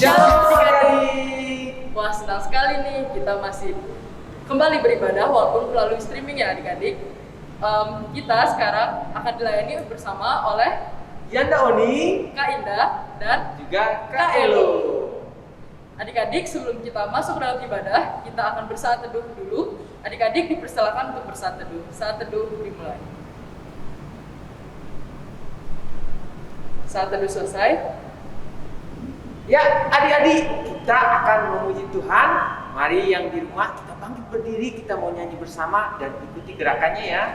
Shalom adik-adik. Wah, senang sekali nih kita masih kembali beribadah walaupun melalui streaming ya adik-adik. Kita sekarang akan dilayani bersama oleh Yanda Oni Kak Indah dan juga Kak Elo. Adik-adik, sebelum kita masuk ke dalam ibadah, kita akan bersaat teduh dulu. Adik-adik dipersilakan untuk bersaat teduh. Saat teduh dimulai. Saat teduh selesai. Ya, adik-adik, kita akan memuji Tuhan. Mari yang di rumah kita bangkit berdiri, kita mau nyanyi bersama dan ikuti gerakannya ya.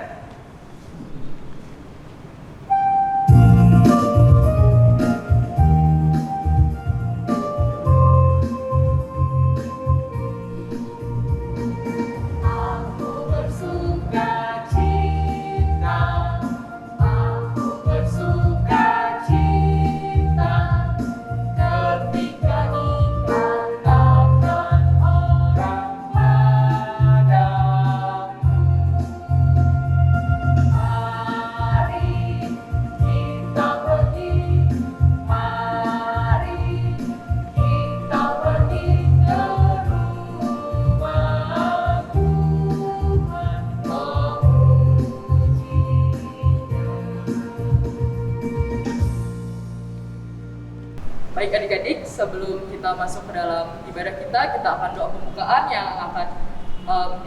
Baik adik-adik, sebelum kita masuk ke dalam ibadah kita akan doa pembukaan yang akan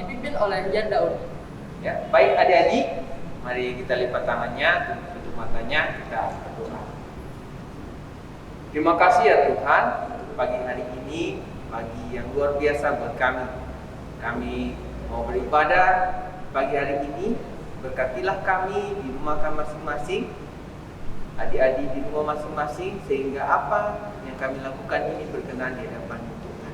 dipimpin oleh Yanda Oni. Ya, baik adik-adik, mari kita lipat tangannya, tutup matanya, kita berdoa. Terima kasih ya Tuhan untuk pagi hari ini, pagi yang luar biasa buat kami. Kami mau beribadah pagi hari ini, berkatilah kami di rumah kami masing-masing, adik-adik di rumah masing-masing, sehingga apa yang kami lakukan ini berkenan di hadapan Tuhan.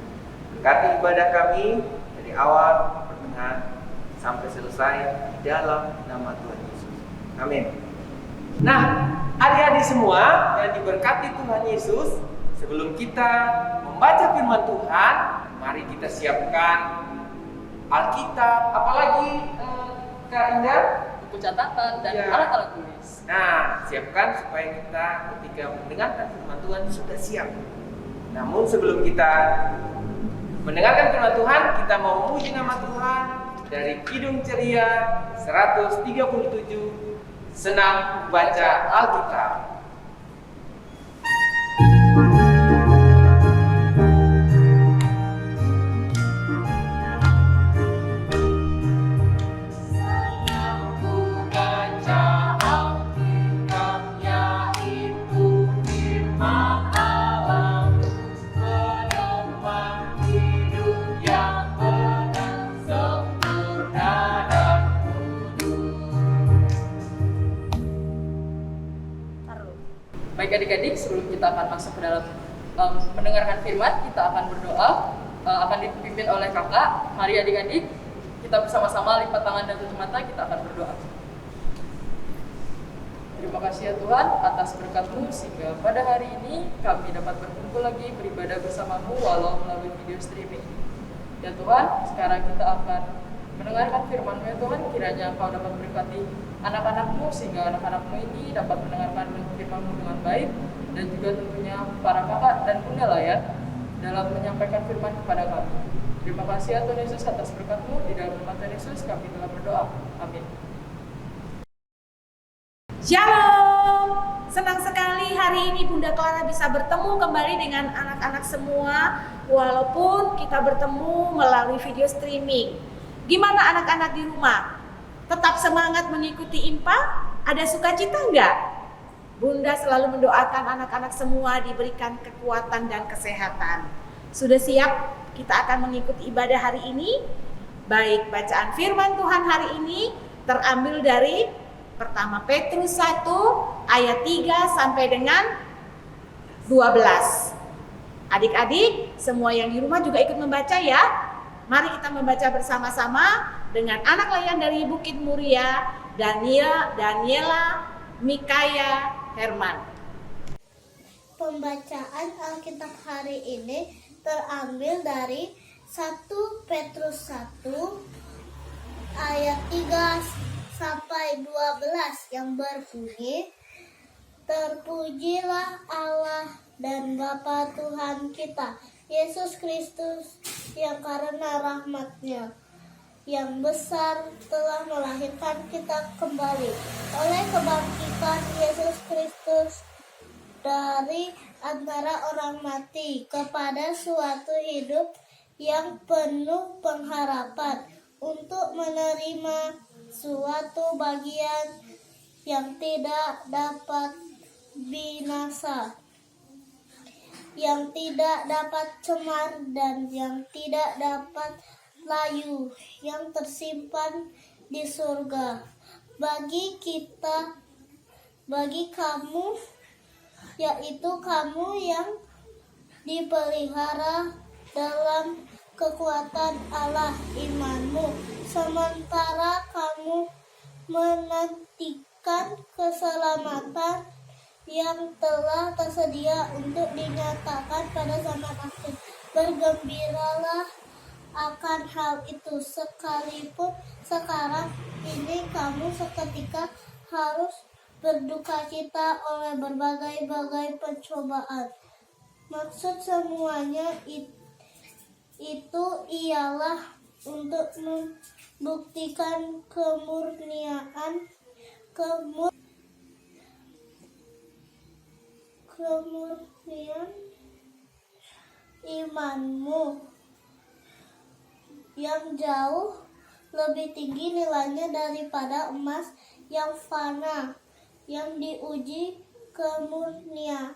Berkati ibadah kami dari awal, pertengahan, sampai selesai di dalam nama Tuhan Yesus. Amin. Nah, adik-adik semua yang diberkati Tuhan Yesus, sebelum kita membaca firman Tuhan, mari kita siapkan Alkitab, apalagi Kak Indah, Buku catatan dan Ya. alat-alat tulis. Nah, siapkan supaya kita ketika mendengarkan firman Tuhan sudah siap. Namun sebelum kita mendengarkan firman Tuhan, kita mau memuji nama Tuhan dari Kidung Ceria 137, Senang Baca Alkitab. Baik adik-adik, sebelum kita akan masuk ke dalam mendengarkan firman, kita akan berdoa, akan dipimpin oleh kakak. Mari adik-adik, kita bersama-sama lipat tangan dan tutup mata, kita akan berdoa. Terima kasih ya Tuhan atas berkat-Mu sehingga pada hari ini kami dapat berkumpul lagi beribadah bersama-Mu walau melalui video streaming. Ya Tuhan, sekarang kita akan mendengarkan firman-Mu ya Tuhan, kiranya Engkau dapat berkati anak-anak-Mu sehingga anak-anak-Mu ini dapat mendengarkan firman-Mu dengan baik, dan juga tentunya para kakak dan bunda lah ya dalam menyampaikan firman kepada kami. Terima kasih ya Tuhan Yesus atas berkat-Mu, di dalam nama Tuhan Yesus kami telah berdoa. Amin. Shalom, senang sekali hari ini Bunda Clara bisa bertemu kembali dengan anak-anak semua, walaupun kita bertemu melalui video streaming. Gimana anak-anak di rumah? Tetap semangat mengikuti IMPA? Ada sukacita enggak? Bunda selalu mendoakan anak-anak semua diberikan kekuatan dan kesehatan. Sudah siap kita akan mengikuti ibadah hari ini? Baik, bacaan firman Tuhan hari ini terambil dari pertama Petrus 1 ayat 3 sampai dengan 12. Adik-adik, semua yang di rumah juga ikut membaca ya. Mari kita membaca bersama-sama dengan anak layan dari Bukit Muria, Daniela, Mikaya, Herman. Pembacaan Alkitab hari ini terambil dari 1 Petrus 1 ayat 3 sampai 12 yang berbunyi, terpujilah Allah dan Bapa Tuhan kita, Yesus Kristus, yang karena rahmat-Nya yang besar telah melahirkan kita kembali oleh kebangkitan Yesus Kristus dari antara orang mati kepada suatu hidup yang penuh pengharapan untuk menerima suatu bagian yang tidak dapat binasa, yang tidak dapat cemar dan yang tidak dapat layu, yang tersimpan di surga. Bagi kita, bagi kamu, yaitu kamu yang dipelihara dalam kekuatan Allah imanmu, sementara kamu menantikan keselamatan yang telah tersedia untuk dinyatakan pada zaman akhir. Bergembiralah akan hal itu, sekalipun sekarang ini kamu seketika harus berduka cita oleh berbagai-bagai pencobaan. Maksud semuanya itu ialah untuk membuktikan kemurnian imanmu yang jauh lebih tinggi nilainya daripada emas yang fana, yang diuji kemurniannya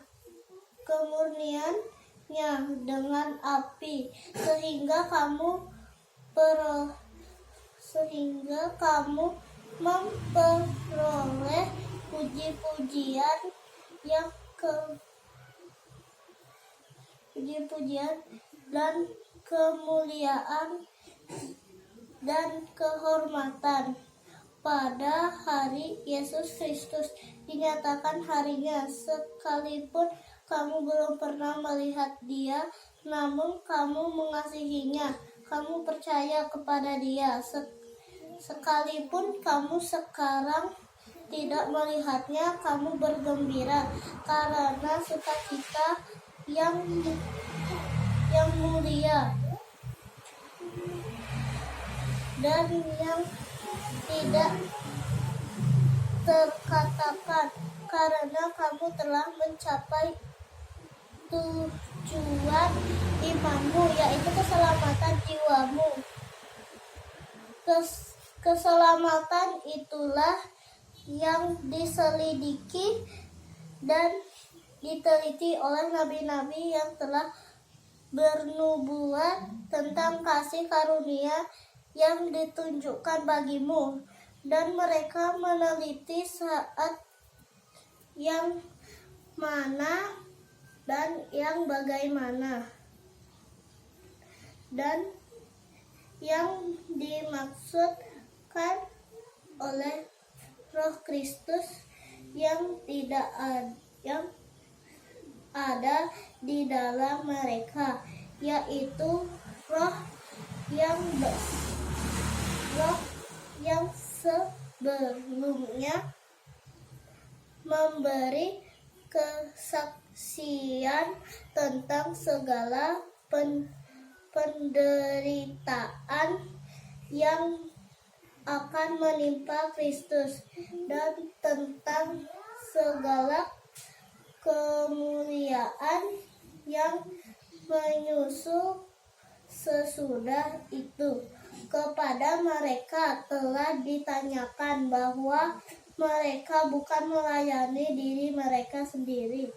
dengan api, sehingga kamu memperoleh puji-pujian dan kemuliaan dan kehormatan pada hari Yesus Kristus dinyatakan harinya. Sekalipun kamu belum pernah melihat Dia, namun kamu mengasihinya, kamu percaya kepada Dia. Sekalipun kamu sekarang tidak melihatnya, kamu bergembira karena sukacita yang mulia dan yang tidak terkatakan, karena kamu telah mencapai tujuan imanmu, yaitu keselamatan jiwamu. Keselamatan itulah yang diselidiki dan diteliti oleh nabi-nabi yang telah bernubuat tentang kasih karunia yang ditunjukkan bagimu, dan mereka meneliti saat yang mana dan yang bagaimana, dan yang dimaksudkan oleh Roh Kristus yang ada di dalam mereka, yaitu roh yang sebelumnya memberi kesaksian tentang segala penderitaan yang akan menimpa Kristus dan tentang segala kemuliaan yang menyusul sesudah itu. Kepada mereka telah ditanyakan bahwa mereka bukan melayani diri mereka sendiri,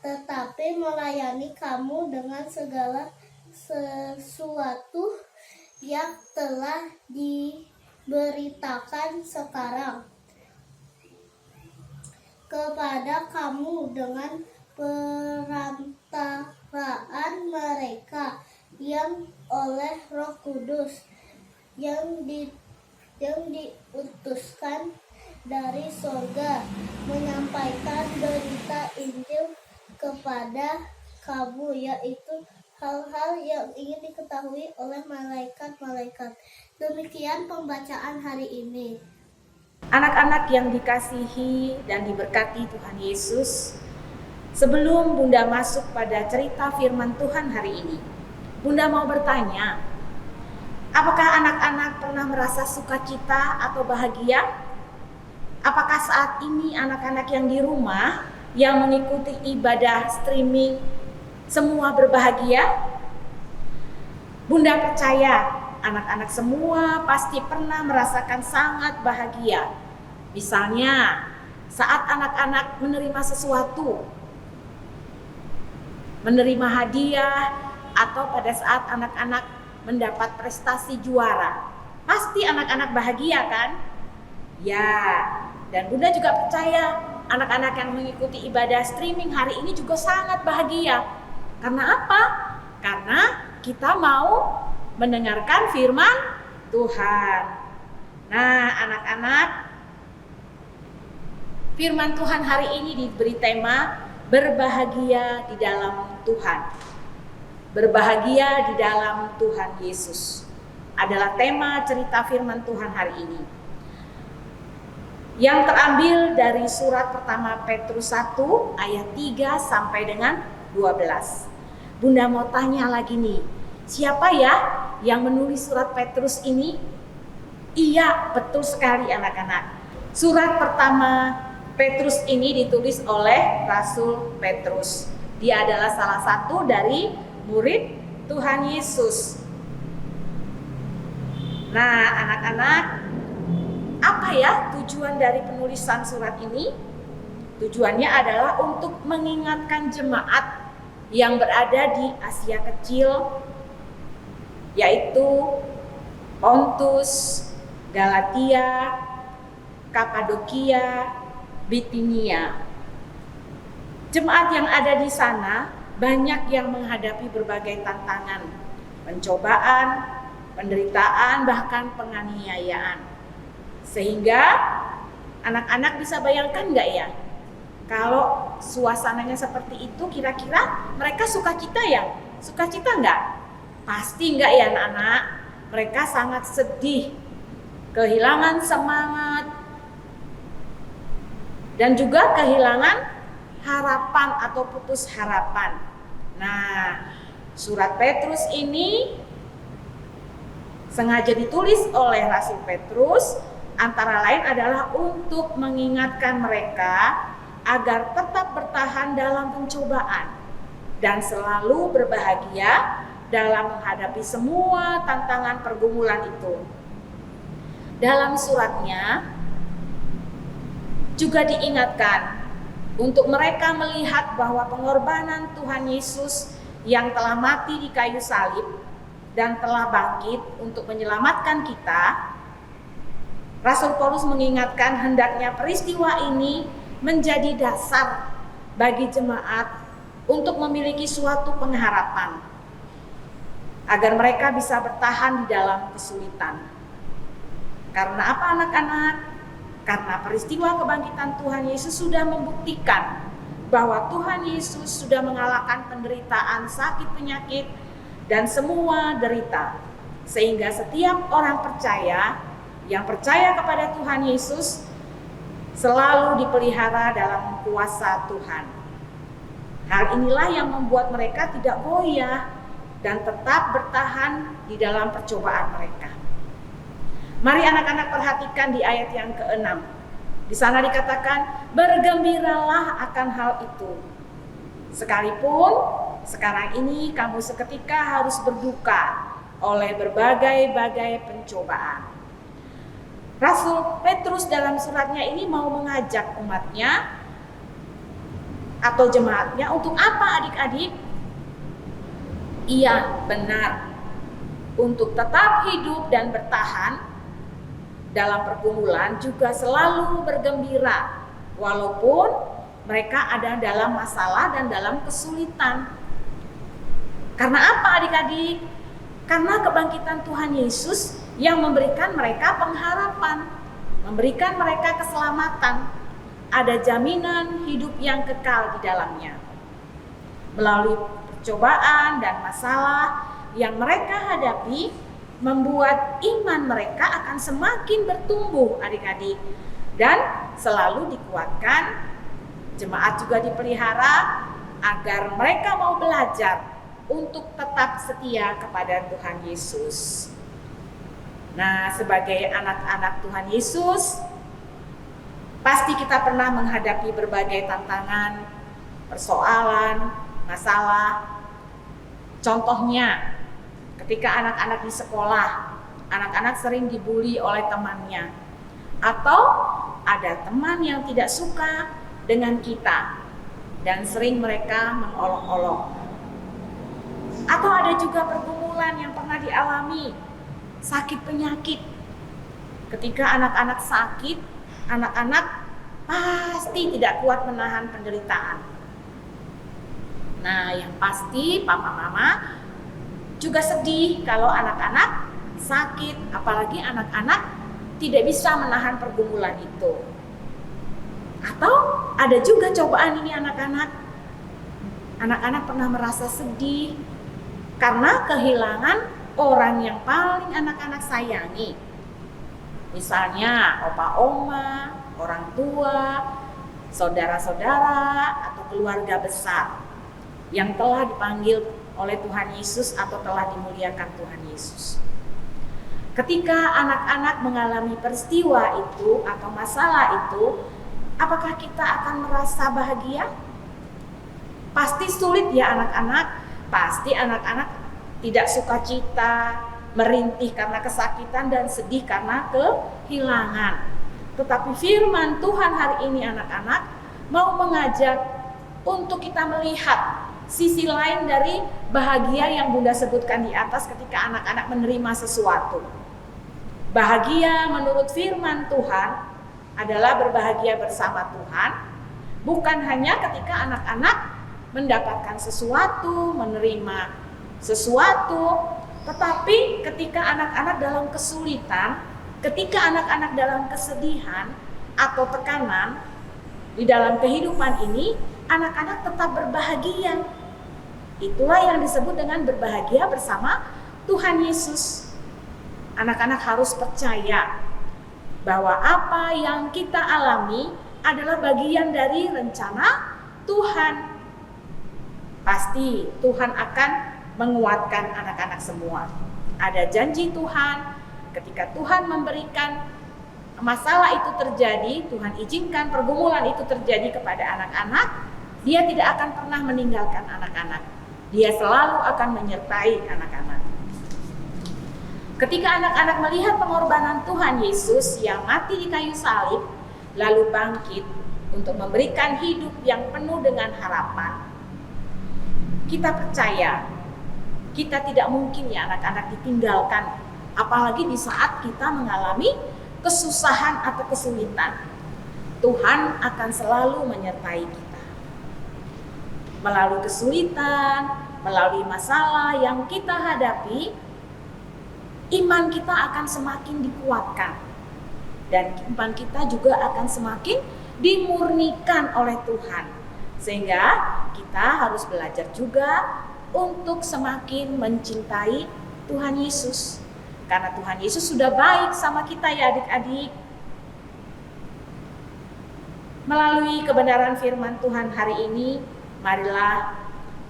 tetapi melayani kamu dengan segala sesuatu yang telah diberitakan sekarang kepada kamu dengan perantaraan mereka yang oleh Roh Kudus yang diutuskan dari sorga menyampaikan berita Injil kepada kamu, yaitu hal-hal yang ingin diketahui oleh malaikat-malaikat. Demikian pembacaan hari ini. Anak-anak yang dikasihi dan diberkati Tuhan Yesus, Sebelum Bunda masuk pada cerita firman Tuhan hari ini, Bunda mau bertanya, apakah anak-anak pernah merasa sukacita atau bahagia? Apakah saat ini anak-anak yang di rumah yang mengikuti ibadah streaming semua berbahagia? Bunda percaya anak-anak semua pasti pernah merasakan sangat bahagia. Misalnya, saat anak-anak menerima sesuatu, menerima hadiah, atau pada saat anak-anak mendapat prestasi juara. Pasti anak-anak bahagia kan? Ya, dan Bunda juga percaya anak-anak yang mengikuti ibadah streaming hari ini juga sangat bahagia. Karena apa? Karena kita mau mendengarkan firman Tuhan. Nah, anak-anak, firman Tuhan hari ini diberi tema berbahagia di dalam Tuhan. Berbahagia di dalam Tuhan Yesus adalah tema cerita firman Tuhan hari ini, yang terambil dari surat pertama Petrus 1 ayat 3 sampai dengan 12. Bunda mau tanya lagi nih, siapa ya yang menulis surat Petrus ini? Iya, betul sekali anak-anak. Surat pertama Petrus ini ditulis oleh Rasul Petrus. Dia adalah salah satu dari murid Tuhan Yesus. Nah, anak-anak, apa ya tujuan dari penulisan surat ini? Tujuannya adalah untuk mengingatkan jemaat yang berada di Asia Kecil, yaitu Pontus, Galatia, Kapadokia, Bitinia. Jemaat yang ada di sana banyak yang menghadapi berbagai tantangan, pencobaan, penderitaan, bahkan penganiayaan. Sehingga anak-anak bisa bayangkan nggak ya, kalau suasananya seperti itu, kira-kira mereka sukacita ya? Sukacita nggak? Pasti nggak ya anak-anak? Mereka sangat sedih, kehilangan semangat, dan juga kehilangan harapan atau putus harapan. Nah, surat Petrus ini sengaja ditulis oleh Rasul Petrus, antara lain adalah untuk mengingatkan mereka agar tetap bertahan dalam pencobaan dan selalu berbahagia dalam menghadapi semua tantangan pergumulan itu. Dalam suratnya juga diingatkan untuk mereka melihat bahwa pengorbanan Tuhan Yesus yang telah mati di kayu salib dan telah bangkit untuk menyelamatkan kita. Rasul Paulus mengingatkan hendaknya peristiwa ini menjadi dasar bagi jemaat untuk memiliki suatu pengharapan agar mereka bisa bertahan di dalam kesulitan. Karena apa anak-anak? Karena peristiwa kebangkitan Tuhan Yesus sudah membuktikan bahwa Tuhan Yesus sudah mengalahkan penderitaan, sakit, penyakit, dan semua derita. Sehingga setiap orang percaya yang percaya kepada Tuhan Yesus selalu dipelihara dalam kuasa Tuhan. Hal inilah yang membuat mereka tidak goyah dan tetap bertahan di dalam percobaan mereka. Mari anak-anak perhatikan di ayat yang ke-6. Di sana dikatakan, bergembiralah akan hal itu. Sekalipun sekarang ini kamu seketika harus berduka oleh berbagai-bagai pencobaan. Rasul Petrus dalam suratnya ini mau mengajak umatnya atau jemaatnya untuk apa adik-adik? Iya, benar. Untuk tetap hidup dan bertahan dalam pergumulan, juga selalu bergembira walaupun mereka ada dalam masalah dan dalam kesulitan. Karena apa adik-adik? Karena kebangkitan Tuhan Yesus yang memberikan mereka pengharapan, memberikan mereka keselamatan. Ada jaminan hidup yang kekal di dalamnya. Melalui percobaan dan masalah yang mereka hadapi, membuat iman mereka akan semakin bertumbuh adik-adik, dan selalu dikuatkan Jemaat juga dipelihara agar mereka mau belajar untuk tetap setia kepada Tuhan Yesus. Nah, sebagai anak-anak Tuhan Yesus, pasti kita pernah menghadapi berbagai tantangan, persoalan, masalah. Contohnya, ketika anak-anak di sekolah, anak-anak sering dibully oleh temannya, atau ada teman yang tidak suka dengan kita dan sering mereka mengolok-olok. Atau ada juga pergumulan yang pernah dialami, sakit penyakit. Ketika anak-anak sakit, anak-anak pasti tidak kuat menahan penderitaan. Nah, yang pasti papa mama juga sedih kalau anak-anak sakit, apalagi anak-anak tidak bisa menahan pergumulan itu. Atau ada juga cobaan ini anak-anak. Anak-anak pernah merasa sedih karena kehilangan orang yang paling anak-anak sayangi. Misalnya opa oma, orang tua, saudara-saudara, atau keluarga besar yang telah dipanggil oleh Tuhan Yesus atau telah dimuliakan Tuhan Yesus. Ketika anak-anak mengalami peristiwa itu atau masalah itu, apakah kita akan merasa bahagia? Pasti sulit ya anak-anak. Pasti anak-anak tidak sukacita, merintih karena kesakitan dan sedih karena kehilangan. Tetapi firman Tuhan hari ini anak-anak mau mengajak untuk kita melihat sisi lain dari bahagia yang Bunda sebutkan di atas ketika anak-anak menerima sesuatu. Bahagia menurut firman Tuhan adalah berbahagia bersama Tuhan, bukan hanya ketika anak-anak mendapatkan sesuatu, menerima sesuatu, tetapi ketika anak-anak dalam kesulitan, ketika anak-anak dalam kesedihan atau tekanan di dalam kehidupan ini, anak-anak tetap berbahagia. Itulah yang disebut dengan berbahagia bersama Tuhan Yesus. Anak-anak harus percaya bahwa apa yang kita alami adalah bagian dari rencana Tuhan. Pasti Tuhan akan menguatkan anak-anak semua. Ada janji Tuhan, ketika Tuhan memberikan masalah itu terjadi, Tuhan izinkan pergumulan itu terjadi kepada anak-anak, Dia tidak akan pernah meninggalkan anak-anak. Dia selalu akan menyertai anak-anak. Ketika anak-anak melihat pengorbanan Tuhan Yesus yang mati di kayu salib, lalu bangkit untuk memberikan hidup yang penuh dengan harapan, kita percaya kita tidak mungkin ya anak-anak ditinggalkan, apalagi di saat kita mengalami kesusahan atau kesulitan. Tuhan akan selalu menyertai kita. Melalui kesulitan, melalui masalah yang kita hadapi, iman kita akan semakin dikuatkan. Dan iman kita juga akan semakin dimurnikan oleh Tuhan. Sehingga kita harus belajar juga untuk semakin mencintai Tuhan Yesus. Karena Tuhan Yesus sudah baik sama kita ya adik-adik. Melalui kebenaran firman Tuhan hari ini, marilah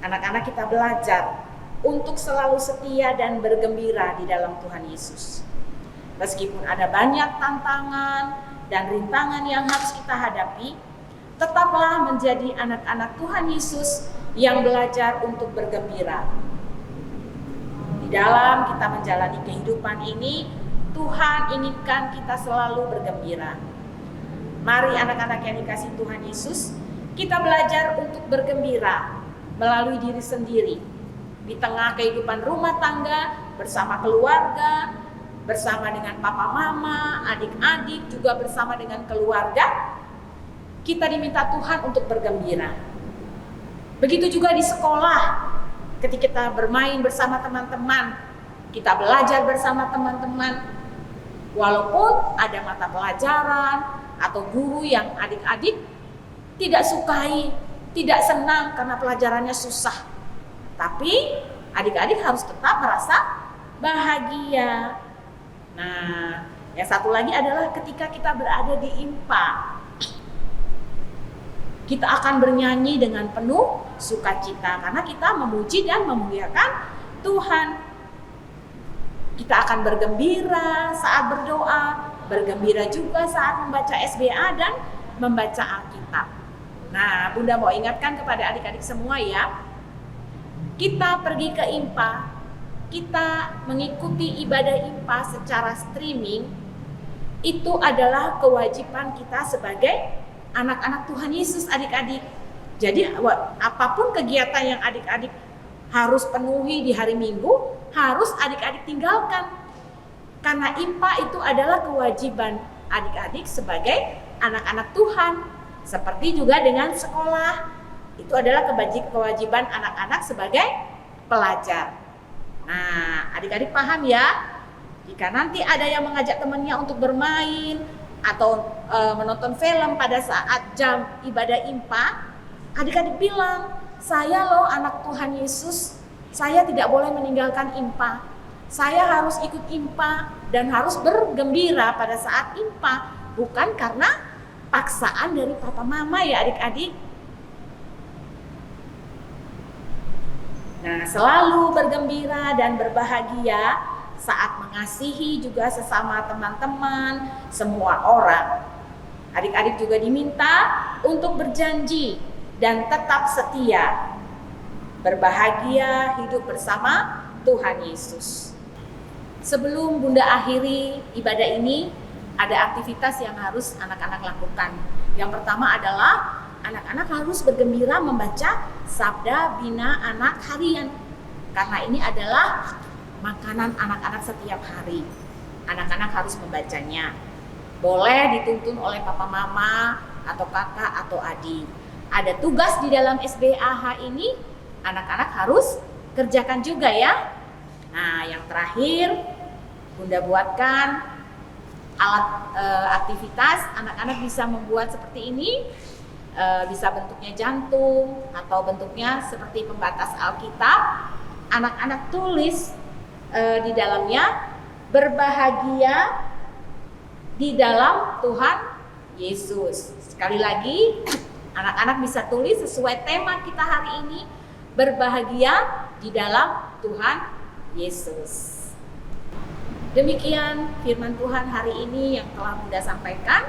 anak-anak kita belajar untuk selalu setia dan bergembira di dalam Tuhan Yesus. Meskipun ada banyak tantangan dan rintangan yang harus kita hadapi, tetaplah menjadi anak-anak Tuhan Yesus yang belajar untuk bergembira. Di dalam kita menjalani kehidupan ini, Tuhan inginkan kita selalu bergembira. Mari anak-anak yang dikasihi Tuhan Yesus, kita belajar untuk bergembira melalui diri sendiri. Di tengah kehidupan rumah tangga, bersama keluarga, bersama dengan papa mama, adik-adik, juga bersama dengan keluarga, kita diminta Tuhan untuk bergembira. Begitu juga di sekolah, ketika kita bermain bersama teman-teman, kita belajar bersama teman-teman, walaupun ada mata pelajaran atau guru yang adik-adik tidak sukai, tidak senang karena pelajarannya susah, tapi adik-adik harus tetap merasa bahagia. Nah, yang satu lagi adalah ketika kita berada di IMPA. Kita akan bernyanyi dengan penuh sukacita karena kita memuji dan memuliakan Tuhan. Kita akan bergembira saat berdoa, bergembira juga saat membaca SBA dan membaca Alkitab. Nah, Bunda mau ingatkan kepada adik-adik semua ya, kita pergi ke IMPA, kita mengikuti ibadah IMPA secara streaming, itu adalah kewajiban kita sebagai anak-anak Tuhan Yesus, adik-adik. Jadi apapun kegiatan yang adik-adik harus penuhi di hari Minggu, harus adik-adik tinggalkan. Karena IMPA itu adalah kewajiban adik-adik sebagai anak-anak Tuhan. Seperti juga dengan sekolah, itu adalah kewajiban anak-anak sebagai pelajar. Nah, adik-adik paham ya? Jika nanti ada yang mengajak temannya untuk bermain atau menonton film pada saat jam ibadah IMPA, adik-adik bilang, saya loh anak Tuhan Yesus, saya tidak boleh meninggalkan IMPA. Saya harus ikut IMPA dan harus bergembira pada saat IMPA, bukan karena paksaan dari papa mama ya adik-adik. Nah, selalu bergembira dan berbahagia saat mengasihi juga sesama teman-teman, semua orang. Adik-adik juga diminta untuk berjanji dan tetap setia, berbahagia hidup bersama Tuhan Yesus. Sebelum Bunda akhiri ibadah ini, ada aktivitas yang harus anak-anak lakukan. Yang pertama adalah anak-anak harus bergembira membaca Sabda Bina Anak Harian. Karena ini adalah makanan anak-anak setiap hari. Anak-anak harus membacanya. Boleh dituntun oleh papa mama atau kakak atau adik. Ada tugas di dalam SBAH ini, anak-anak harus kerjakan juga ya. Nah, yang terakhir Bunda buatkan alat aktivitas. Anak-anak bisa membuat seperti ini, bisa bentuknya jantung atau bentuknya seperti pembatas Alkitab. Anak-anak tulis di dalamnya, berbahagia di dalam Tuhan Yesus. Sekali lagi, anak-anak bisa tulis sesuai tema kita hari ini, berbahagia di dalam Tuhan Yesus. Demikian firman Tuhan hari ini yang telah Bunda sampaikan.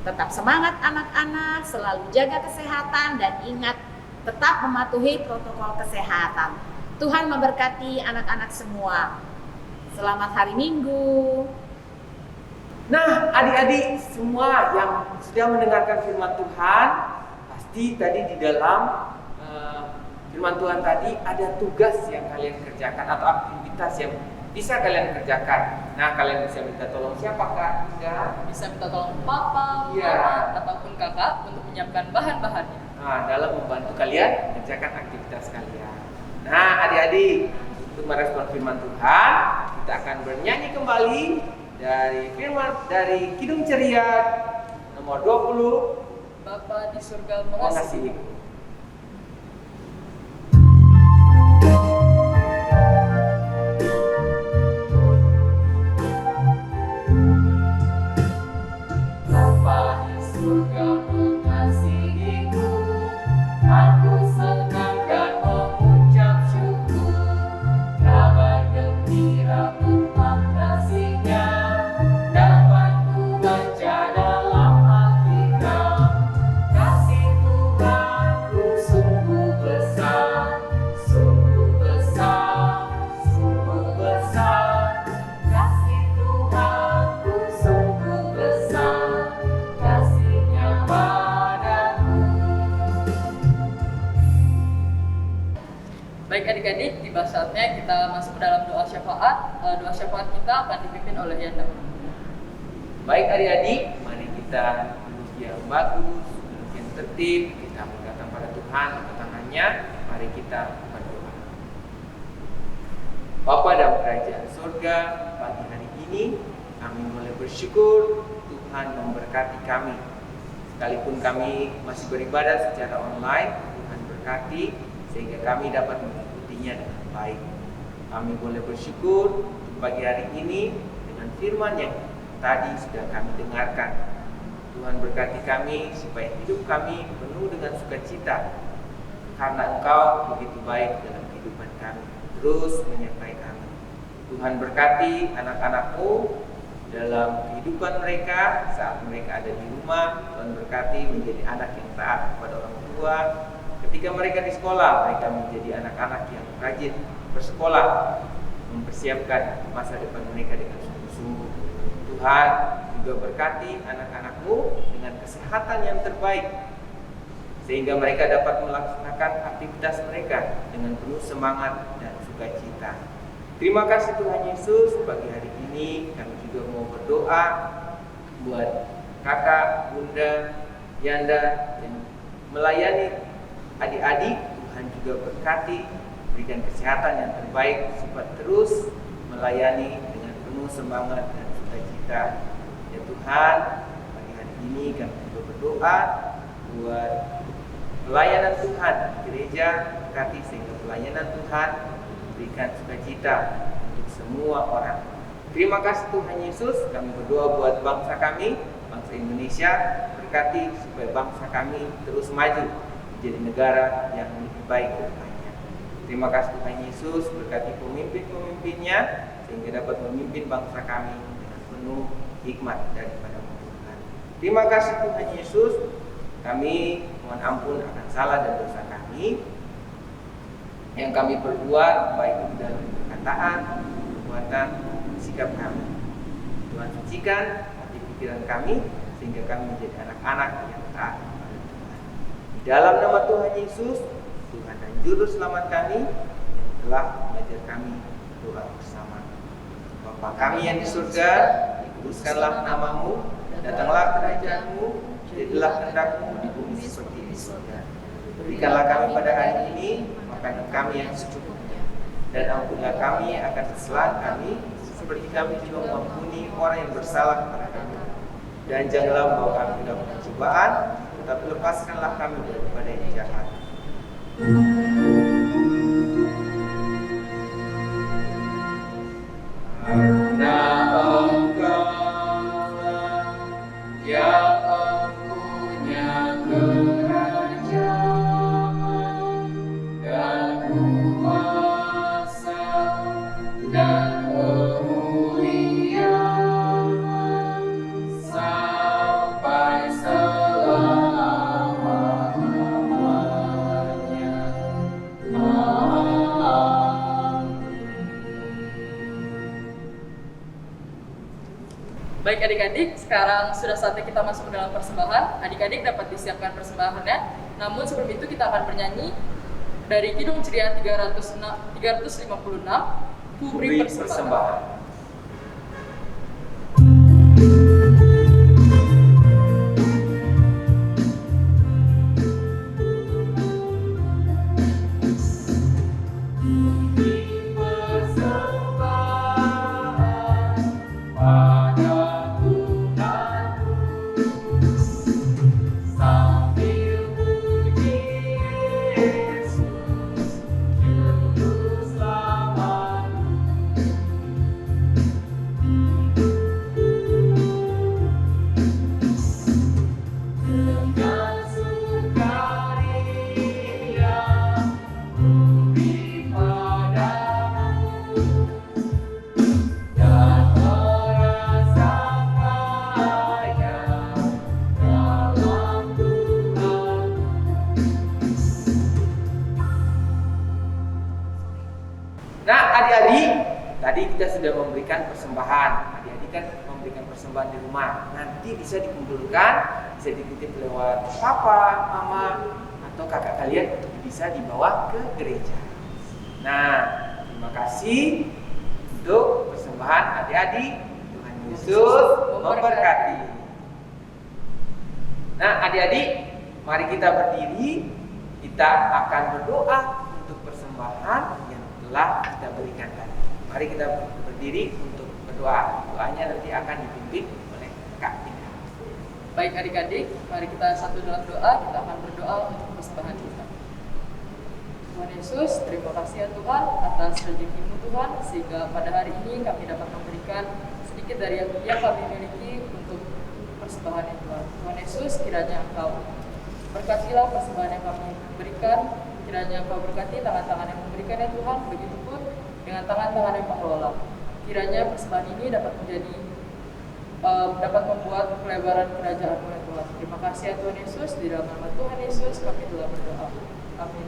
Tetap semangat anak-anak, selalu jaga kesehatan dan ingat tetap mematuhi protokol kesehatan. Tuhan memberkati anak-anak semua. Selamat hari Minggu. Nah, adik-adik semua yang sudah mendengarkan firman Tuhan, pasti tadi di dalam firman Tuhan tadi ada tugas yang kalian kerjakan atau aktivitas yang bisa kalian kerjakan. Nah, kalian bisa minta tolong siapa Kak? Bisa minta tolong papa, Iya. mama, ataupun kakak untuk menyiapkan bahan-bahannya. Nah, dalam membantu kalian kerjakan aktivitas kalian. Nah, adik-adik, untuk merespon firman Tuhan, kita akan bernyanyi kembali dari Kidung Ceria nomor 20, Bapa di surga Mengasihi. mengasihi. Bapa di surga mengasihiku, aku senang dan mengucap syukur, kabar gembira tentang kasih-Nya dapat ku baca dalam Alkitab. Kasih Tuhanku sungguh besar, sungguh besar, sungguh besar. Kasih Tuhanku sungguh besar, kasih-Nya padaku. Baik adik-adik, tiba saatnya kita masuk ke dalam doa syafaat. Doa syafaat kita akan dipimpin oleh Yanda. Baik adik-adik, mari kita duduk yang bagus, duduk yang tertib, kita berdatang pada Tuhan, angkat tangannya, mari kita berdoa. Bapa dalam kerajaan surga, pagi hari ini kami boleh bersyukur Tuhan memberkati kami. Sekalipun kami masih beribadah secara online, Tuhan berkati sehingga kami dapat mengikutinya dengan baik. Kami boleh bersyukur pagi hari ini dengan firman yang tadi sudah kami dengarkan. Tuhan berkati kami supaya hidup kami penuh dengan sukacita, karena Engkau begitu baik dalam kehidupan kami, terus menyertai kami. Tuhan berkati anak-anak-Mu dalam kehidupan mereka saat mereka ada di rumah. Tuhan berkati menjadi anak yang taat kepada orang tua. Ketika mereka di sekolah, mereka menjadi anak-anak yang rajin bersekolah, mempersiapkan masa depan mereka dengan sungguh-sungguh. Tuhan juga berkati anak-anak-Mu dengan kesehatan yang terbaik, sehingga mereka dapat melaksanakan aktivitas mereka dengan penuh semangat dan sukacita. Terima kasih Tuhan Yesus, pagi hari ini kami juga mau berdoa buat kakak, bunda, Yanda yang melayani adik-adik. Tuhan juga berkati, berikan kesehatan yang terbaik supaya terus melayani dengan penuh semangat dan sukacita. Ya Tuhan, pagi hari ini kami juga berdoa buat pelayanan Tuhan di gereja, berkati sehingga pelayanan Tuhan berikan sukacita untuk semua orang. Terima kasih Tuhan Yesus, kami berdoa buat bangsa kami, bangsa Indonesia, berkati supaya bangsa kami terus maju menjadi negara yang lebih baik ke depannya. Terima kasih Tuhan Yesus, berkati pemimpin-pemimpinnya sehingga dapat memimpin bangsa kami dengan penuh hikmat daripada Tuhan. Terima kasih Tuhan Yesus, kami mohon ampun akan salah dan dosa kami yang kami perbuat, baik itu dalam perkataan, perbuatan, sikap kami. Tuhan sucikan hati pikiran kami sehingga kami menjadi anak-anak yang taat kepada Tuhan. Di dalam nama Tuhan Yesus, Tuhan dan Juru Selamat kami yang telah mengajar kami doa bersama. Bapa kami yang di surga, dikuduskanlah namamu, datanglah kerajaan-Mu, jadilah kehendak-Mu di bumi seperti di surga. Berikanlah kami pada hari ini makanan kami yang secukupnya, dan ampunilah kami akan kesalahan kami, seperti kami juga mengampuni orang yang bersalah kepada kami. Dan janganlah membawa kami ke dalam pencobaan, tetapi lepaskanlah kami daripada yang jahat. Karena Engkau-Lah yang mempunyai kerajaan dan kuasa dan kemuliaan sampai selama-lamanya. Baik adik-adik, sekarang sudah saatnya kita masuk ke dalam persembahan. Adik-adik dapat disiapkan persembahannya. Namun sebelum itu kita akan bernyanyi dari Kidung Ceria 356, Ku beri persembahan. Tadi kita sudah memberikan persembahan. Adik-adik kan memberikan persembahan di rumah. Nanti bisa dikumpulkan, bisa dititip lewat papa, mama, atau kakak kalian bisa dibawa ke gereja. Nah, terima kasih untuk persembahan adik-adik. Tuhan Yesus memberkati. Nah, adik-adik, mari kita berdiri. Kita akan berdoa untuk persembahan yang telah kita berikan tadi. Mari kita berdiri untuk berdoa. Doanya nanti akan dipimpin oleh Kak Tina. Baik adik-adik, mari kita satu dalam doa. Kita akan berdoa untuk persembahan kita. Tuhan Yesus, terima kasih ya Tuhan atas rezeki-Mu Tuhan, sehingga pada hari ini kami dapat memberikan sedikit dari yang kami miliki untuk persembahan ya Tuhan. Tuhan Yesus, kiranya Engkau berkatilah persembahan yang kami berikan, kiranya Engkau berkati tangan-tangan yang memberikan ya Tuhan, begitupun dengan tangan-tangan yang mengelola. Kiranya persembahan ini dapat membuat pelebaran kerajaan-Mu ya Tuhan. Terima kasih ya Tuhan Yesus, di dalam nama Tuhan Yesus kami telah berdoa. Amin.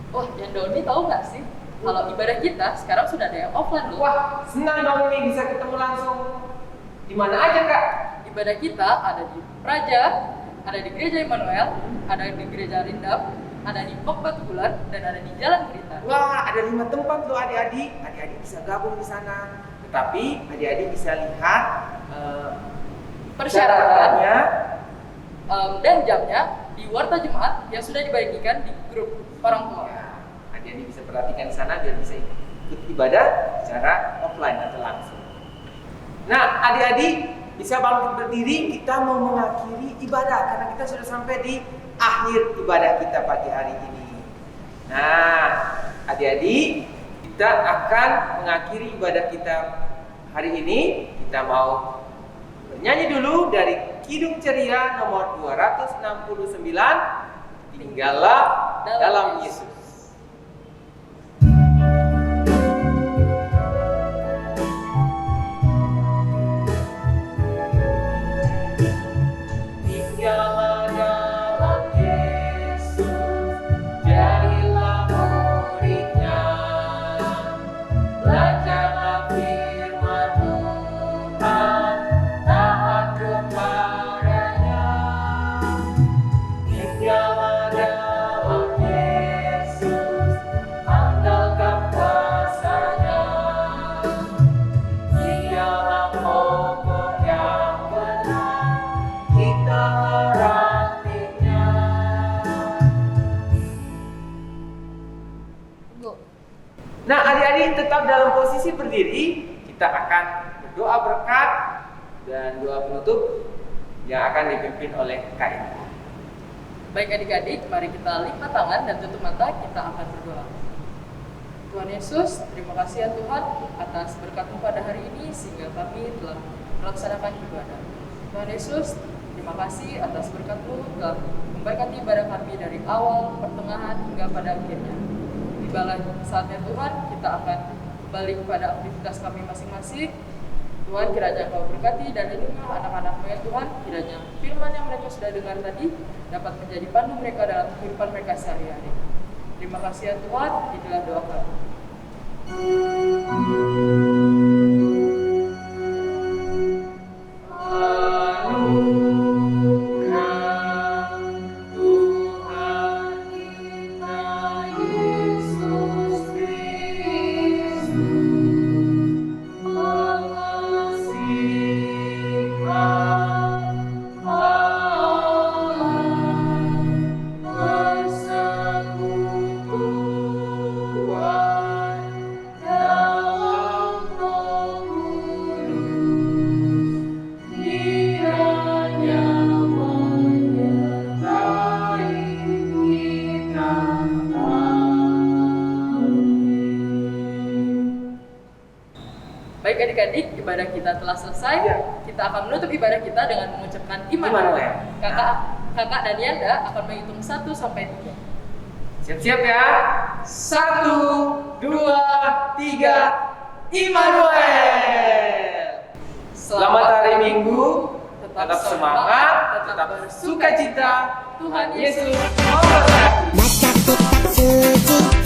Wah, yang Doni tahu nggak sih? Kalau ibadah kita sekarang sudah ada yang offline loh. Wah, senang dong ini bisa ketemu langsung. Di mana aja, Kak? Ibadah kita ada di Praja, ada di Gereja Immanuel, ada di Gereja Rindam, ada di Pok Batu Bulan, dan ada di Jalan Berita. Wah, ada 5 tempat loh adik-adik. Adik-adik bisa gabung di sana. Tetapi adik-adik bisa lihat Persyaratannya dan jamnya di Warta Jemaat yang sudah dibagikan di grup orang tua. Ya, adik-adik bisa perhatikan di sana biar bisa ikut ibadah secara offline atau langsung. Nah, adik-adik bisa bangkit berdiri, kita mau mengakhiri ibadah karena kita sudah sampai di akhir ibadah kita pagi hari ini. Nah, adik-adik, kita akan mengakhiri ibadah kita hari ini. Kita mau bernyanyi dulu dari Kidung Ceria nomor 269, Tinggallah dalam Yesus. Nah, adik-adik tetap dalam posisi berdiri. Kita akan berdoa berkat dan doa penutup yang akan dipimpin oleh Kak Ina. Baik adik-adik, mari kita lipat tangan dan tutup mata, kita akan berdoa. Tuhan Yesus, terima kasih ya Tuhan atas berkat-Mu pada hari ini sehingga kami telah melaksanakan ibadah. Tuhan Yesus, terima kasih atas berkat-Mu telah memberkati ibadah kami dari awal, pertengahan hingga pada akhirnya. Tibalah saatnya Tuhan, kita akan kembali kepada aktivitas kami masing-masing. Tuhan, kiranya Engkau berkati dan lindungilah anak-anak-Mu ya Tuhan. Kiranya firman yang mereka sudah dengar tadi dapat menjadi pandu mereka dalam kehidupan mereka sehari-hari. Terima kasih ya Tuhan, inilah doa kami. Baik adik-adik, ibadah kita telah selesai. Ya. Kita akan menutup ibadah kita dengan mengucapkan Immanuel. Kakak dan Yanda akan menghitung 1 sampai 3. Siap-siap ya. 1, 2, 3, Immanuel. Selamat hari Minggu. Tetap semangat, tetap bersukacita. Tuhan Yesus memberkati. Baca kitab suci